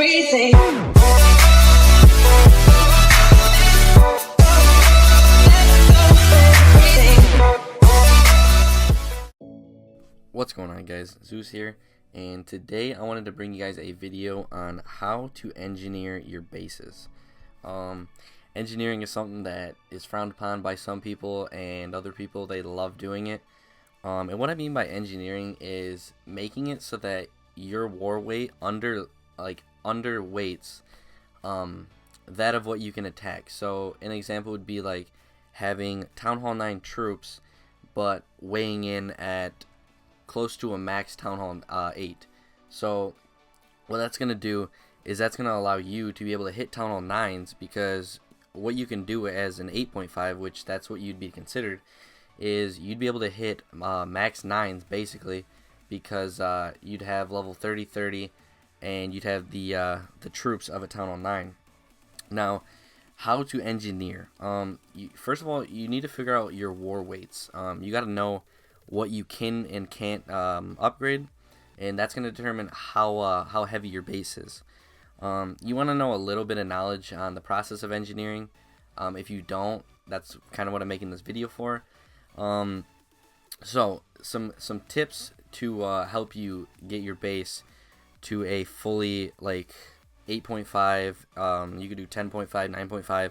everything. What's going on, guys? Zeus here, and today I wanted to bring you guys a video on how to engineer your bases. Engineering is something that is frowned upon by some people, and other people, they love doing it. And what I mean by engineering is making it so that your war weight underweights that of what you can attack. So an example would be like having Town Hall 9 troops, but weighing in at close to a max Town Hall 8. So what that's going to do is that's going to allow you to be able to hit Town Hall 9s, because what you can do as an 8.5, which that's what you'd be considered, is you'd be able to hit max 9s basically, because you'd have level 30 and you'd have the troops of a Town Hall 9. Now, how to engineer? First of all, you need to figure out your war weights. You got to know what you can and can't upgrade, and that's going to determine how heavy your base is. You want to know a little bit of knowledge on the process of engineering. If you don't, that's kind of what I'm making this video for. So some tips to help you get your base to a fully like 8.5. You could do 10.5, 9.5.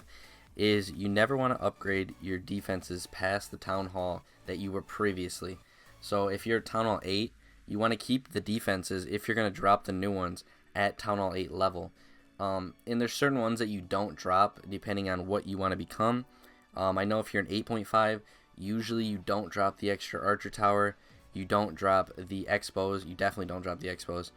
Is you never want to upgrade your defenses past the Town Hall that you were previously. So if you're Town Hall 8, you want to keep the defenses, if you're going to drop the new ones, at Town Hall 8 level. And there's certain ones that you don't drop depending on what you want to become. I know if you're an 8.5, usually you don't drop the extra archer tower, you don't drop the expos, you definitely don't drop the expos.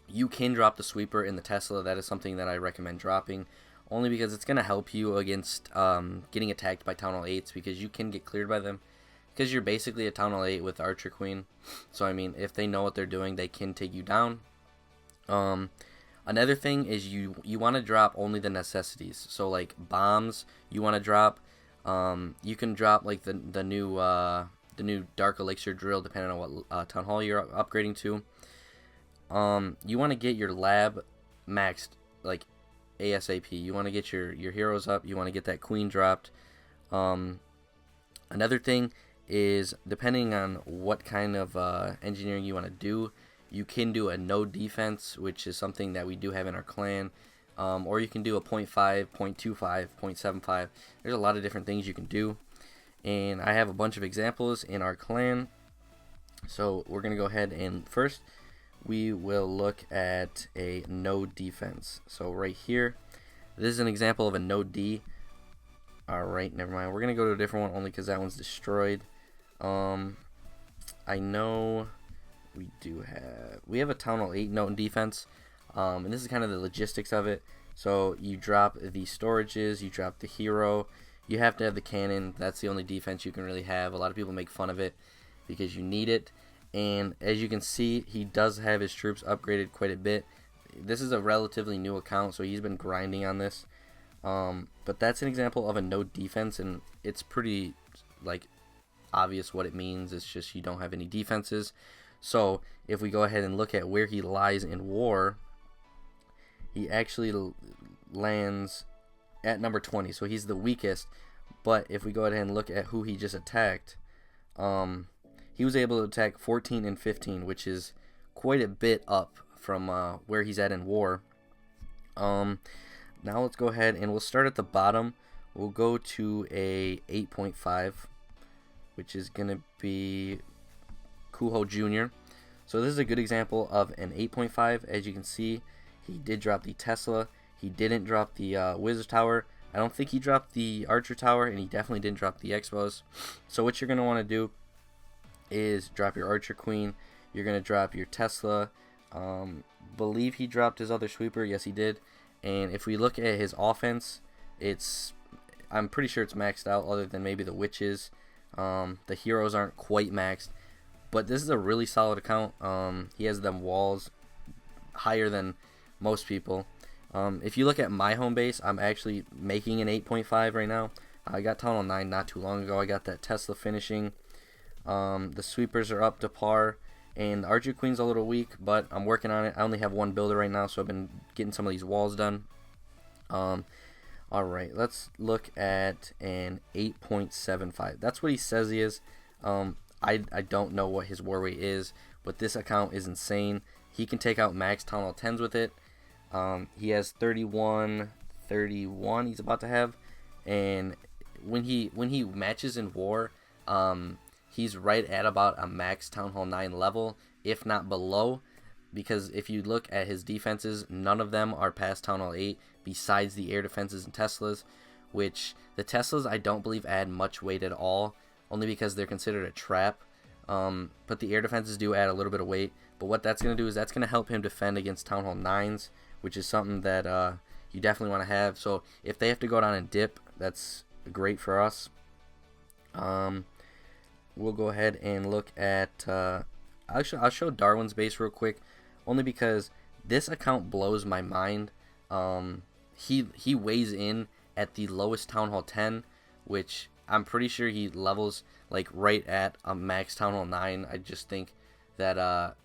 You can drop the sweeper in the Tesla. That is something that I recommend dropping, only because it's going to help you against getting attacked by Town Hall 8s, because you can get cleared by them, because you're basically a Town Hall 8 with Archer Queen. So I mean, if they know what they're doing, they can take you down. Another thing is you want to drop only the necessities. So like bombs, you want to drop. You can drop like the new Dark Elixir drill, depending on what Town Hall you're upgrading to. You want to get your lab maxed like ASAP. You want to get your heroes up. You want to get that queen dropped. Another thing is, depending on what kind of engineering you want to do, you can do a no defense, which is something that we do have in our clan. Or you can do a 0.5, 0.25, 0.75. There's a lot of different things you can do, and I have a bunch of examples in our clan. So we're going to go ahead and first we will look at a no defense. So right here, this is an example of a no D. Alright, never mind. We're going to go to a different one only because that one's destroyed. I know we have a Town Hall 8 note in defense, and this is kind of the logistics of it. So you drop the storages, you drop the hero, you have to have the cannon. That's the only defense you can really have. A lot of people make fun of it because you need it, and as you can see, he does have his troops upgraded quite a bit. This is a relatively new account, so he's been grinding on this, but that's an example of a no defense, and it's pretty like obvious what it means. It's just you don't have any defenses. So if we go ahead and look at where he lies in war, he actually lands at number 20, so he's the weakest. But if we go ahead and look at who he just attacked, he was able to attack 14 and 15, which is quite a bit up from where he's at in war. Now let's go ahead and we'll start at the bottom. We'll go to a 8.5, which is going to be Kuho Jr. So this is a good example of an 8.5. As you can see, he did drop the Tesla. He didn't drop the Wizard Tower. I don't think he dropped the Archer Tower, and he definitely didn't drop the Expos. So what you're going to want to do is drop your Archer Queen. You're going to drop your Tesla. Believe he dropped his other sweeper. Yes, he did. And if we look at his offense, I'm pretty sure it's maxed out, other than maybe the witches. The heroes aren't quite maxed, but this is a really solid account. He has them walls higher than most people. If you look at my home base, I'm actually making an 8.5 right now. I got Town Hall 9 not too long ago. I got that Tesla finishing. The sweepers are up to par, And the Archer Queen's a little weak, but I'm working on it. I only have one builder right now, so I've been getting some of these walls done. Alright, let's look at an 8.75. That's what he says he is. I don't know what his war weight is, but this account is insane. He can take out max Town Hall 10s with it. He has 31 he's about to have, and when he matches in war, he's right at about a max Town Hall 9 level, if not below, because if you look at his defenses, none of them are past Town Hall 8 besides the air defenses and Teslas, which the Teslas I don't believe add much weight at all, only because they're considered a trap. But the air defenses do add a little bit of weight. But what that's going to do is that's going to help him defend against Town Hall 9s, which is something that you definitely want to have. So if they have to go down and dip, that's great for us. We'll go ahead and look at... I'll show Darwin's base real quick, only because this account blows my mind. He weighs in at the lowest Town Hall 10, which I'm pretty sure he levels like right at a max Town Hall 9. I just think that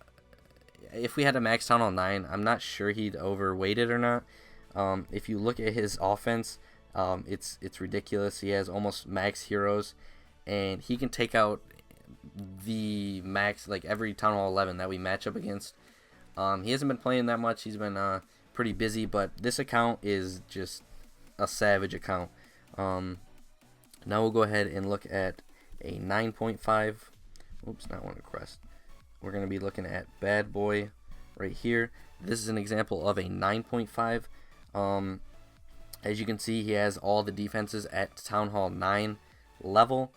if we had a max Town Hall 9, I'm not sure he'd overweight it or not. If you look at his offense, it's ridiculous. He has almost max heroes, and he can take out the max, like every Town Hall 11 that we match up against. He hasn't been playing that much. He's been pretty busy, but this account is just a savage account. Now we'll go ahead and look at a 9.5. Oops, not one request. We're going to be looking at Bad Boy right here. This is an example of a 9.5. As you can see, he has all the defenses at Town Hall 9 level.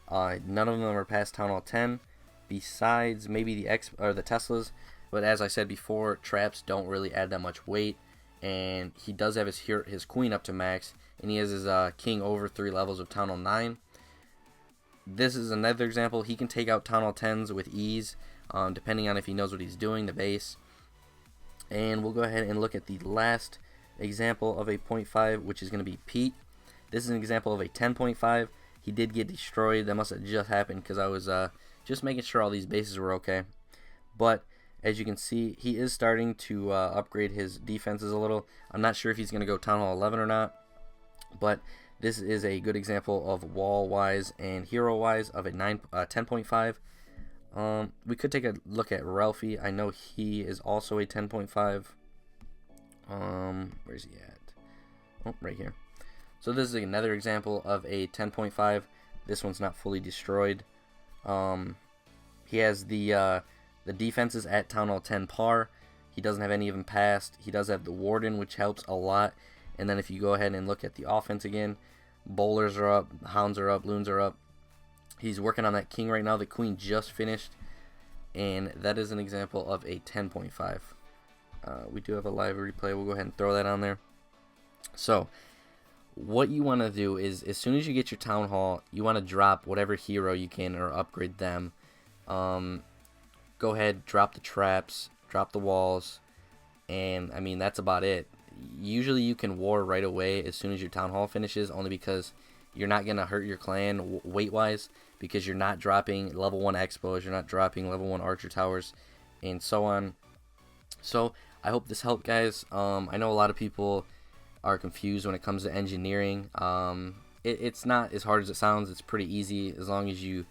None of them are past Town Hall 10, besides maybe the Teslas. But as I said before, traps don't really add that much weight, and he does have his queen up to max, and he has his king over 3 levels of Town Hall 9. This is another example. He can take out Town Hall 10s with ease, depending on if he knows what he's doing, the base. And we'll go ahead and look at the last example of a 0.5, which is going to be Pete. This is an example of a 10.5. He did get destroyed. That must have just happened because I was just making sure all these bases were okay. But as you can see, he is starting to upgrade his defenses a little. I'm not sure if he's going to go Town Hall 11 or not, but this is a good example of wall-wise and hero-wise of a 10.5. We could take a look at Ralphie. I know he is also a 10.5. Where's he at? Oh, right here. So this is another example of a 10.5. This one's not fully destroyed. He has the defenses at Town Hall 10 par. He doesn't have any of them passed. He does have the Warden, which helps a lot. And then if you go ahead and look at the offense again, Bowlers are up, Hounds are up, Loons are up. He's working on that King right now. The Queen just finished. And that is an example of a 10.5. We do have a live replay. We'll go ahead and throw that on there. So what you want to do is, as soon as you get your Town Hall, you want to drop whatever hero you can or upgrade them. Go ahead, drop the traps, drop the walls, and I mean that's about it. Usually you can war right away as soon as your Town Hall finishes, only because you're not going to hurt your clan weight-wise, because you're not dropping level 1 expos, you're not dropping level 1 archer towers, and so on. So I hope this helped, guys. I know a lot of people are confused when it comes to engineering. It's not as hard as it sounds. It's pretty easy as long as you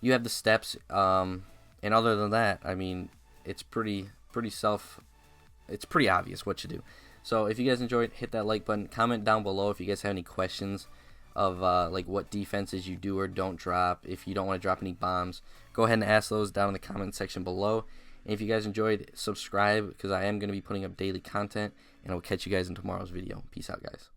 have the steps. And other than that, I mean, it's pretty obvious what you do. So if you guys enjoyed, hit that like button. Comment down below if you guys have any questions of like what defenses you do or don't drop. If you don't want to drop any bombs, go ahead and ask those down in the comment section below. And if you guys enjoyed, subscribe, because I am going to be putting up daily content, and I will catch you guys in tomorrow's video. Peace out, guys.